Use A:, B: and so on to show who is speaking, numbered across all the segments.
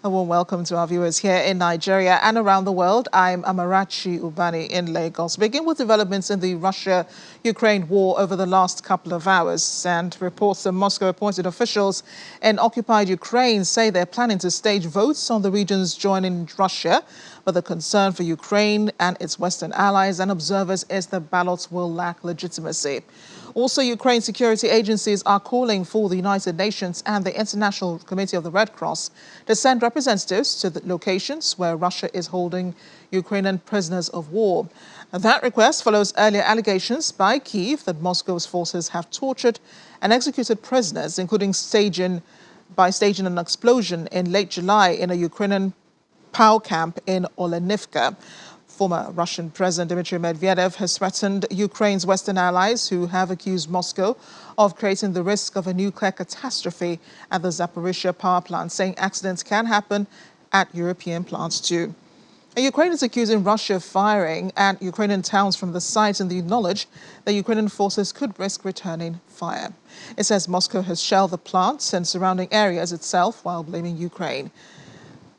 A: A warm welcome to our viewers here in Nigeria and around the world. I'm Amarachi Ubani in Lagos. Begin with developments in the Russia-Ukraine war over the last couple of hours, and reports that Moscow-appointed officials in occupied Ukraine say they're planning to stage votes on the regions joining Russia. But the concern for Ukraine and its Western allies and observers is that ballots will lack legitimacy. Also, Ukraine security agencies are calling for the United Nations and the International Committee of the Red Cross to send representatives to the locations where Russia is holding Ukrainian prisoners of war. That request follows earlier allegations by Kyiv that Moscow's forces have tortured and executed prisoners, including staging an explosion in late July in a Ukrainian POW camp in Olenivka. Former Russian President Dmitry Medvedev has threatened Ukraine's Western allies, who have accused Moscow of creating the risk of a nuclear catastrophe at the Zaporizhzhia power plant, saying accidents can happen at European plants too. And Ukraine is accusing Russia of firing at Ukrainian towns from the site in the knowledge that Ukrainian forces could risk returning fire. It says Moscow has shelled the plants and surrounding areas itself while blaming Ukraine.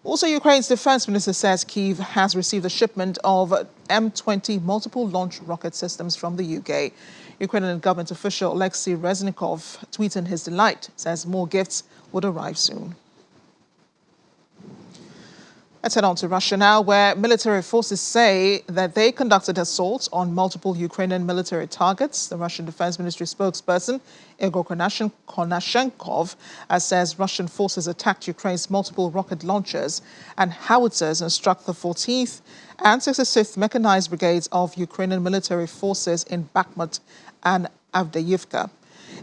A: Also, Ukraine's defense minister says Kyiv has received a shipment of M20 multiple launch rocket systems from the UK. Ukrainian government official Alexei Reznikov, tweeting his delight, says more gifts would arrive soon. Let's head on to Russia now, where military forces say that they conducted assaults on multiple Ukrainian military targets. The Russian Defense Ministry spokesperson, Igor Konashenkov, says Russian forces attacked Ukraine's multiple rocket launchers and howitzers and struck the 14th and 66th Mechanized Brigades of Ukrainian military forces in Bakhmut and Avdiivka.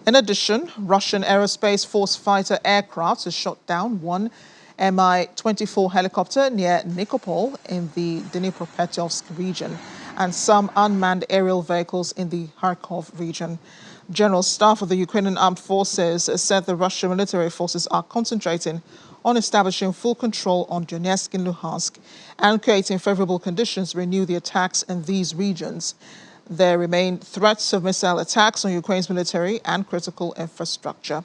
A: In addition, Russian Aerospace Force fighter aircraft has shot down one Mi-24 helicopter near Nikopol in the Dnipropetrovsk region and some unmanned aerial vehicles in the Kharkov region. General Staff of the Ukrainian Armed Forces said the Russian military forces are concentrating on establishing full control on Donetsk and Luhansk and creating favorable conditions to renew the attacks in these regions. There remain threats of missile attacks on Ukraine's military and critical infrastructure.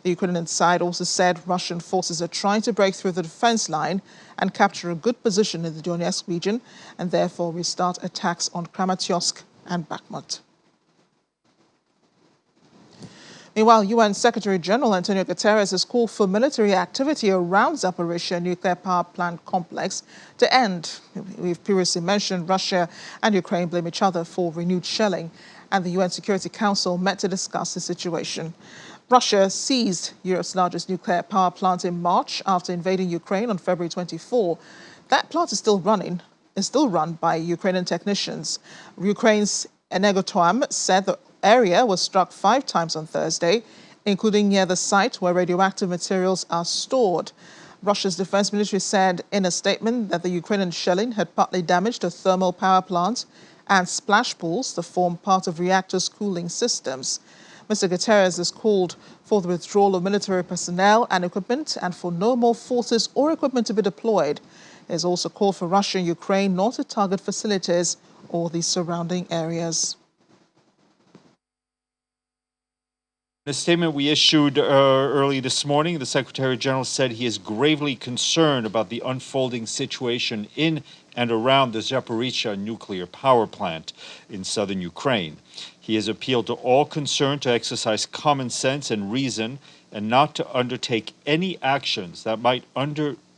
A: The Ukrainian side also said Russian forces are trying to break through the defense line and capture a good position in the Donetsk region and therefore restart attacks on Kramatorsk and Bakhmut. Meanwhile, UN Secretary General Antonio Guterres has called for military activity around Zaporizhzhia nuclear power plant complex to end. We've previously mentioned Russia and Ukraine blame each other for renewed shelling, and the UN Security Council met to discuss the situation. Russia seized Europe's largest nuclear power plant in March after invading Ukraine on February 24. That plant is still run by Ukrainian technicians. Ukraine's Energoatom said the area was struck 5 times on Thursday, including near the site where radioactive materials are stored. Russia's defense ministry said in a statement that the Ukrainian shelling had partly damaged a thermal power plant and splash pools that form part of reactors' cooling systems. Mr. Guterres has called for the withdrawal of military personnel and equipment and for no more forces or equipment to be deployed. He has also called for Russia and Ukraine not to target facilities or the surrounding areas.
B: In a statement we issued early this morning, the Secretary General said he is gravely concerned about the unfolding situation in and around the Zaporizhzhia nuclear power plant in southern Ukraine. He has appealed to all concerned to exercise common sense and reason and not to undertake any actions that might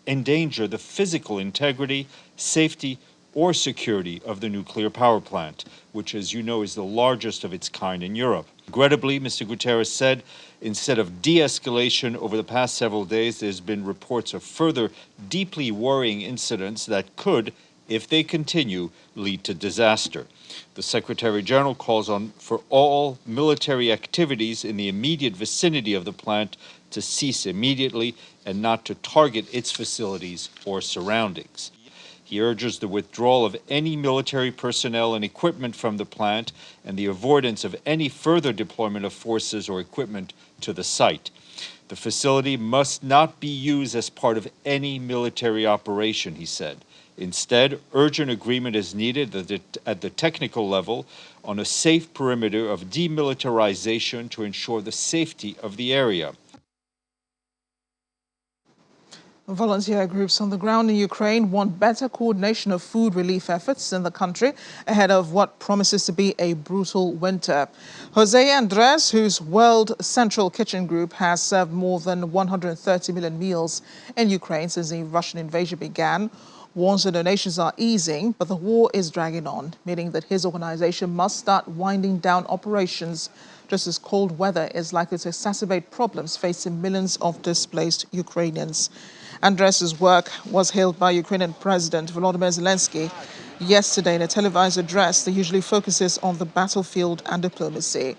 B: endanger the physical integrity, safety, or security of the nuclear power plant, which, as you know, is the largest of its kind in Europe. Regrettably, Mr. Guterres said, instead of de-escalation over the past several days, there's been reports of further deeply worrying incidents that could, if they continue, lead to disaster. The Secretary General calls for all military activities in the immediate vicinity of the plant to cease immediately and not to target its facilities or surroundings. He urges the withdrawal of any military personnel and equipment from the plant and the avoidance of any further deployment of forces or equipment to the site. The facility must not be used as part of any military operation, he said. Instead, urgent agreement is needed at the technical level on a safe perimeter of demilitarization to ensure the safety of the area.
A: Volunteer groups on the ground in Ukraine want better coordination of food relief efforts in the country ahead of what promises to be a brutal winter. Jose Andres, whose World Central Kitchen Group has served more than 130 million meals in Ukraine since the Russian invasion began, warns the donations are easing, but the war is dragging on, meaning that his organization must start winding down operations just as cold weather is likely to exacerbate problems facing millions of displaced Ukrainians. Andres' work was hailed by Ukrainian President Volodymyr Zelensky yesterday in a televised address that usually focuses on the battlefield and diplomacy.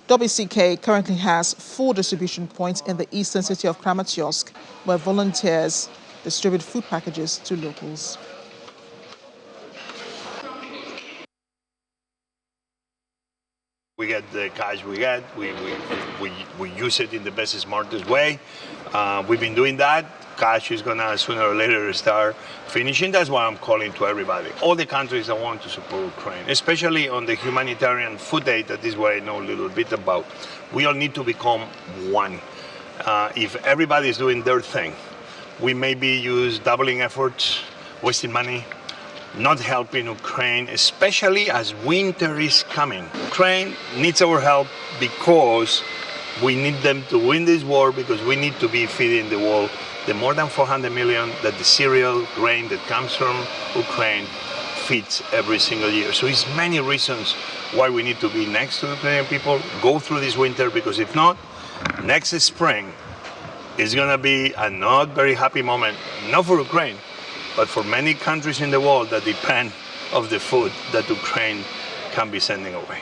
A: WCK currently has 4 distribution points in the eastern city of Kramatorsk, where volunteers distribute food packages to locals.
C: We get the cash we get, we use it in the best, smartest way. We've been doing that. Cash is gonna sooner or later start finishing. That's why I'm calling to everybody. All the countries that want to support Ukraine, especially on the humanitarian food aid, that is what I know a little bit about. We all need to become one. If everybody is doing their thing, we maybe use doubling efforts, wasting money, not helping Ukraine, especially as winter is coming. Ukraine needs our help because we need them to win this war, because we need to be feeding the world the more than 400 million that the cereal grain that comes from Ukraine feeds every single year. So it's many reasons why we need to be next to the Ukrainian people, go through this winter, because if not, next spring is gonna be a not very happy moment, not for Ukraine, but for many countries in the world that depend on the food that Ukraine can be sending away.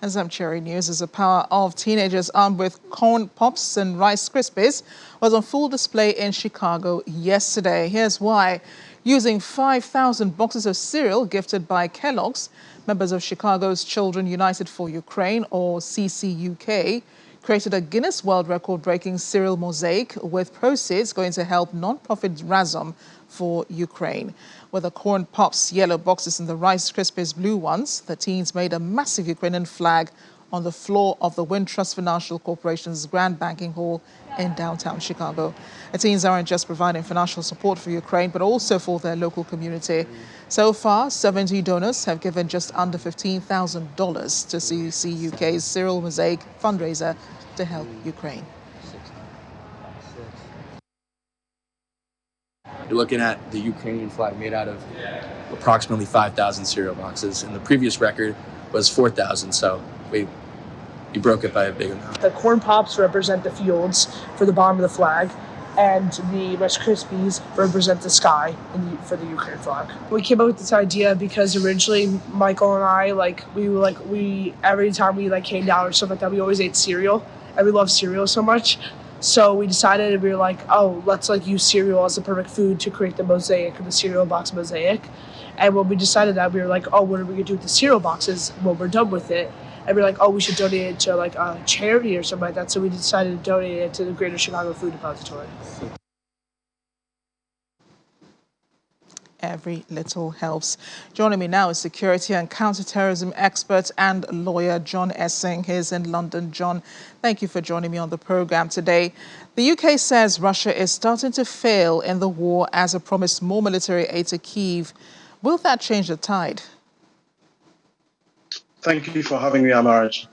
A: As I'm sharing news, as the power of teenagers armed with corn pops and Rice Krispies was on full display in Chicago yesterday. Here's why. Using 5,000 boxes of cereal gifted by Kellogg's, members of Chicago's Children United for Ukraine, or CCUK, created a Guinness World Record-breaking cereal mosaic with proceeds going to help non-profit Razom for Ukraine. With the corn pops yellow boxes and the Rice Krispies blue ones, the teens made a massive Ukrainian flag on the floor of the Wintrust Financial Corporation's Grand Banking Hall in downtown Chicago. The teens aren't just providing financial support for Ukraine, but also for their local community. So far, 70 donors have given just under $15,000 to CCUK's Cereal Mosaic fundraiser to help Ukraine.
D: You're looking at the Ukrainian flag made out of approximately 5,000 cereal boxes, and the previous record was 4,000, so we broke it by a big amount.
E: The corn pops represent the fields for the bottom of the flag, and the Rice Krispies represent the sky for the Ukraine flag. We came up with this idea because originally Michael and I, every time we came down or stuff like that, we always ate cereal, and we love cereal so much. So we decided, we were like, oh, let's use cereal as the perfect food to create the mosaic, the cereal box mosaic. And when we decided that, we were like, oh, what are we gonna do with the cereal boxes when we're done with it? And we were like, oh, we should donate it to a charity or something like that. So we decided to donate it to the Greater Chicago Food Depository.
A: Every little helps. Joining me now is security and counterterrorism expert and lawyer John Essing. He's in London. John, thank you for joining me on the program today. The UK says Russia is starting to fail in the war as it promised more military aid to Kyiv. Will that change the tide?
F: Thank you for having me, Amaraj.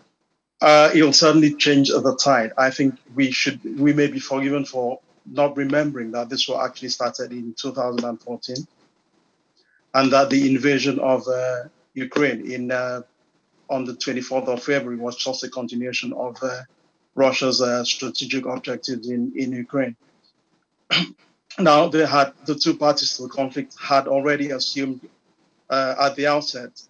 F: It'll certainly change the tide. I think we may be forgiven for not remembering that this war actually started in 2014, and that the invasion of Ukraine on the 24th of February was just a continuation of Russia's strategic objectives in Ukraine. Now, the two parties to the conflict had already assumed at the outset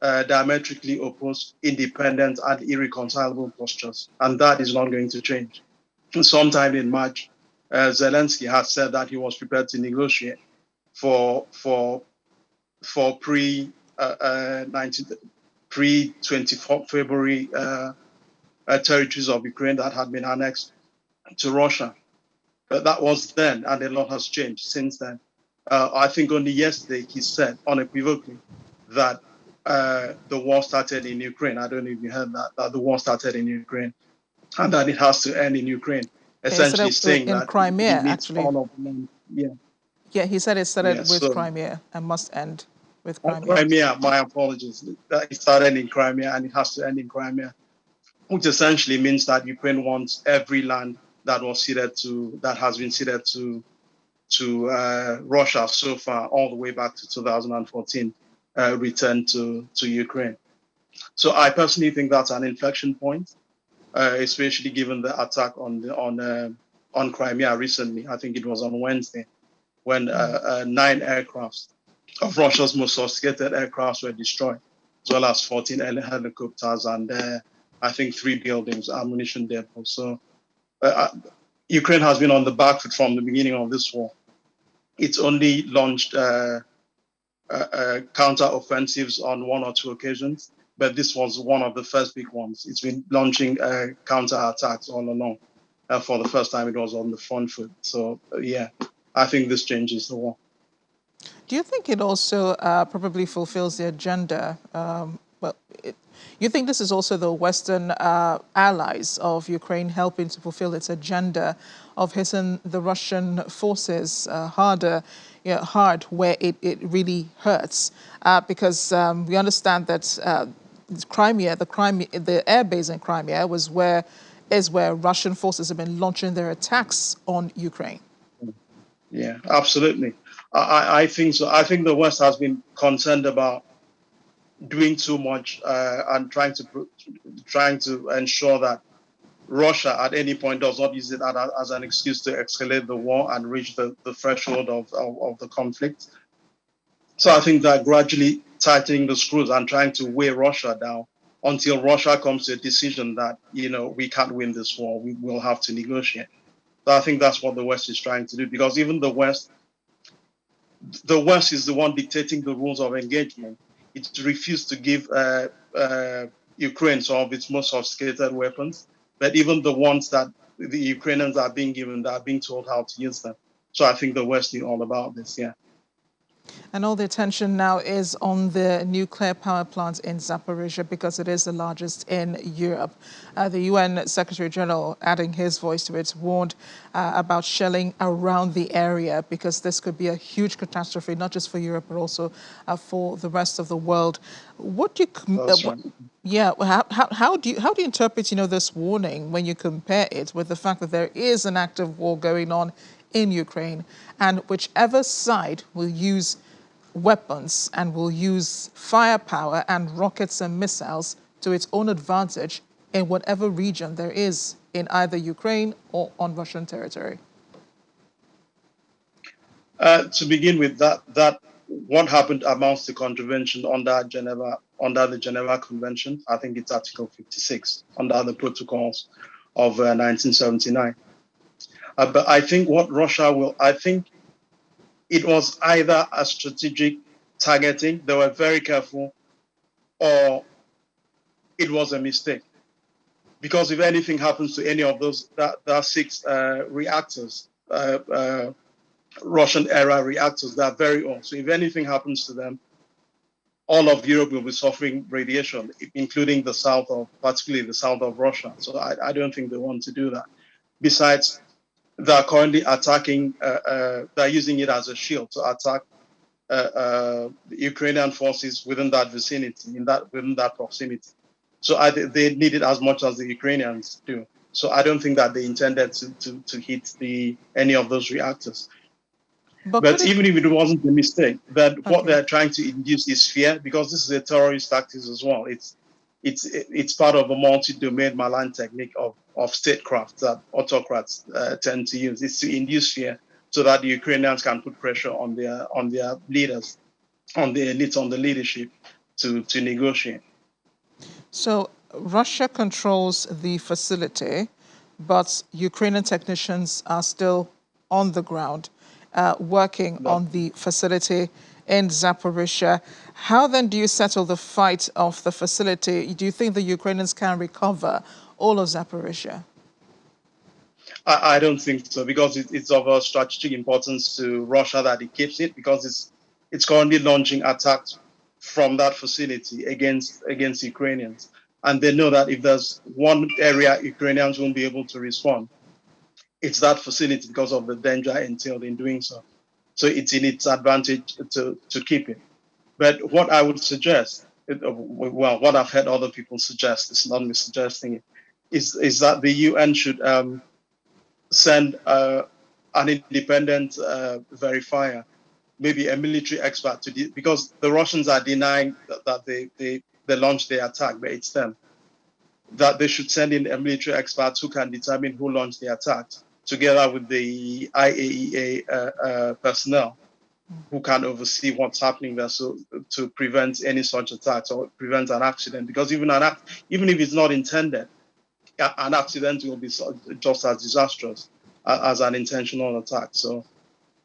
F: diametrically opposed, independent, and irreconcilable postures, and that is not going to change. Sometime in March, Zelensky had said that he was prepared to negotiate for pre-24 February territories of Ukraine that had been annexed to Russia. But that was then, and a lot has changed since then. I think only yesterday he said unequivocally that the war started in Ukraine. I don't know if you heard that the war started in Ukraine, and that it has to end in Ukraine.
A: Yeah, he said
F: essentially
A: it
F: saying
A: in
F: that he
A: Crimea,
F: needs
A: actually.
F: all of them. Yeah,
A: Yeah, he said it
F: yeah.
A: started with
F: So
A: Crimea and must end with Crimea.
F: Crimea, my apologies. That it started in Crimea and it has to end in Crimea, which essentially means that Ukraine wants every land that was ceded to that has been ceded to Russia so far, all the way back to 2014, returned to Ukraine. So I personally think that's an inflection point, especially given the attack on Crimea recently. I think it was on Wednesday when 9 aircrafts of Russia's most sophisticated aircrafts were destroyed, as well as 14 helicopters and I think 3 buildings, ammunition depots. So Ukraine has been on the back foot from the beginning of this war. It's only launched counter offensives on 1 or 2 occasions, but this was one of the first big ones. It's been launching counter attacks all along. For the first time, it was on the front foot. So yeah, I think this changes the war.
A: Do you think it also probably fulfills the agenda? You think this is also the Western allies of Ukraine helping to fulfill its agenda of hitting the Russian forces hard where it really hurts? Because we understand that the air base in Crimea is where Russian forces have been launching their attacks on Ukraine.
F: Yeah, absolutely. I think so. I think the West has been concerned about doing too much and trying to ensure that Russia at any point does not use it as an excuse to escalate the war and reach the threshold of the conflict. So I think that gradually tightening the screws and trying to weigh Russia down until Russia comes to a decision that, we can't win this war, we will have to negotiate. So I think that's what the West is trying to do, because even the West is the one dictating the rules of engagement. It refused to give Ukraine some of its most sophisticated weapons, but even the ones that the Ukrainians are being given, they are being told how to use them. So I think the West knew all about this, yeah.
A: And all the attention now is on the nuclear power plant in Zaporizhia because it is the largest in Europe. The UN Secretary General, adding his voice to it, warned about shelling around the area because this could be a huge catastrophe, not just for Europe, but also for the rest of the world. What do you...
F: That's right.
A: Yeah, how do you interpret this warning when you compare it with the fact that there is an active war going on in Ukraine, and whichever side will use weapons and will use firepower and rockets and missiles to its own advantage in whatever region there is in either Ukraine or on Russian territory?
F: To begin with, that what happened amounts to contravention under the Geneva Convention. I think it's Article 56 under the protocols of 1979. But I think I think it was either a strategic targeting, they were very careful, or it was a mistake. Because if anything happens to any of those, that 6 reactors, Russian era reactors, that are very old. So if anything happens to them, all of Europe will be suffering radiation, including particularly the south of Russia. So I don't think they want to do that. Besides, they're currently attacking, they're using it as a shield to attack the Ukrainian forces within that vicinity, within that proximity. So they need it as much as the Ukrainians do. So I don't think that they intended to hit any of those reactors. But even if it wasn't a mistake, that what they're trying to induce is fear, because this is a terrorist tactic as well. It's part of a multi-domain malign technique of statecraft that autocrats tend to use. It's to induce fear so that the Ukrainians can put pressure on their leaders, on the elites, on the leadership to negotiate.
A: So Russia controls the facility, but Ukrainian technicians are still on the ground working on the facility in Zaporizhia. How then do you settle the fight of the facility? Do you think the Ukrainians can recover all of Zaporizhia?
F: I don't think so, because it's of a strategic importance to Russia that it keeps it, because it's currently launching attacks from that facility against Ukrainians. And they know that if there's one area Ukrainians won't be able to respond, it's that facility because of the danger entailed in doing so. So it's in its advantage to keep it. But what I would suggest, well, what I've heard other people suggest, it's not me suggesting it, is that the UN should send an independent verifier, maybe a military expert, because the Russians are denying that they launched the attack, but it's them. That they should send in a military expert who can determine who launched the attacks, together with the IAEA personnel who can oversee what's happening there, so to prevent any such attacks or prevent an accident. Because even if it's not intended, an accident will be just as disastrous as an intentional attack. So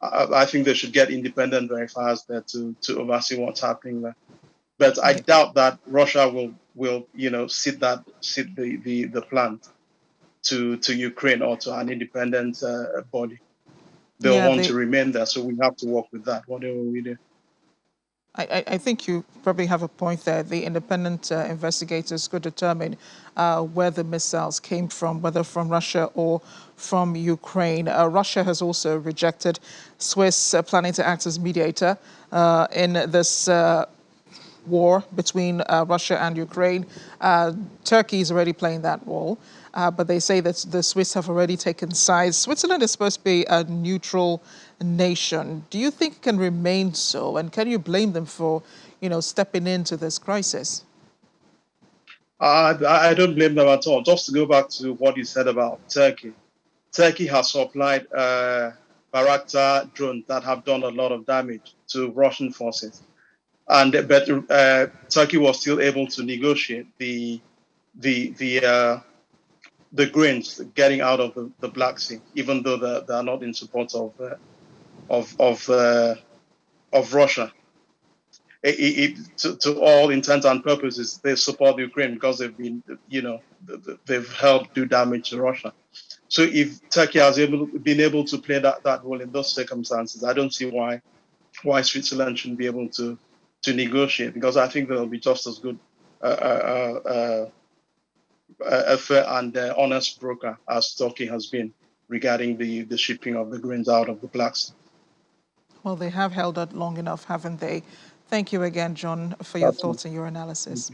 F: I think they should get independent verifiers there to oversee what's happening there. But I doubt that Russia will cede the plant to Ukraine or to an independent body. They'll want to remain there, so we have to work with that, whatever we do.
A: I think you probably have a point there. The independent investigators could determine where the missiles came from, whether from Russia or from Ukraine. Russia has also rejected Swiss planning to act as mediator in this war between Russia and Ukraine. Turkey is already playing that role, but they say that the Swiss have already taken sides. Switzerland is supposed to be a neutral nation. Do you think it can remain so? And can you blame them for, stepping into this crisis?
F: I don't blame them at all. Just to go back to what you said about Turkey. Turkey has supplied Bayraktar drones that have done a lot of damage to Russian forces. But Turkey was still able to negotiate the grains getting out of the Black Sea, even though they are not in support of Russia. To all intents and purposes, they support Ukraine because they've helped do damage to Russia. So if Turkey has been able to play that role in those circumstances, I don't see why Switzerland shouldn't be able to negotiate, because I think they'll be just as good a fair and honest broker as Turkey has been regarding the shipping of the grains out of the Black Sea.
A: Well, they have held out long enough, haven't they? Thank you again, John, for your thoughts and your analysis.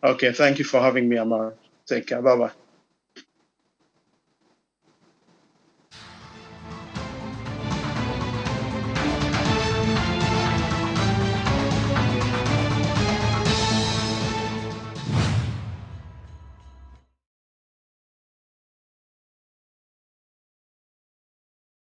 F: Okay, thank you for having me, Amara. Take care. Bye-bye.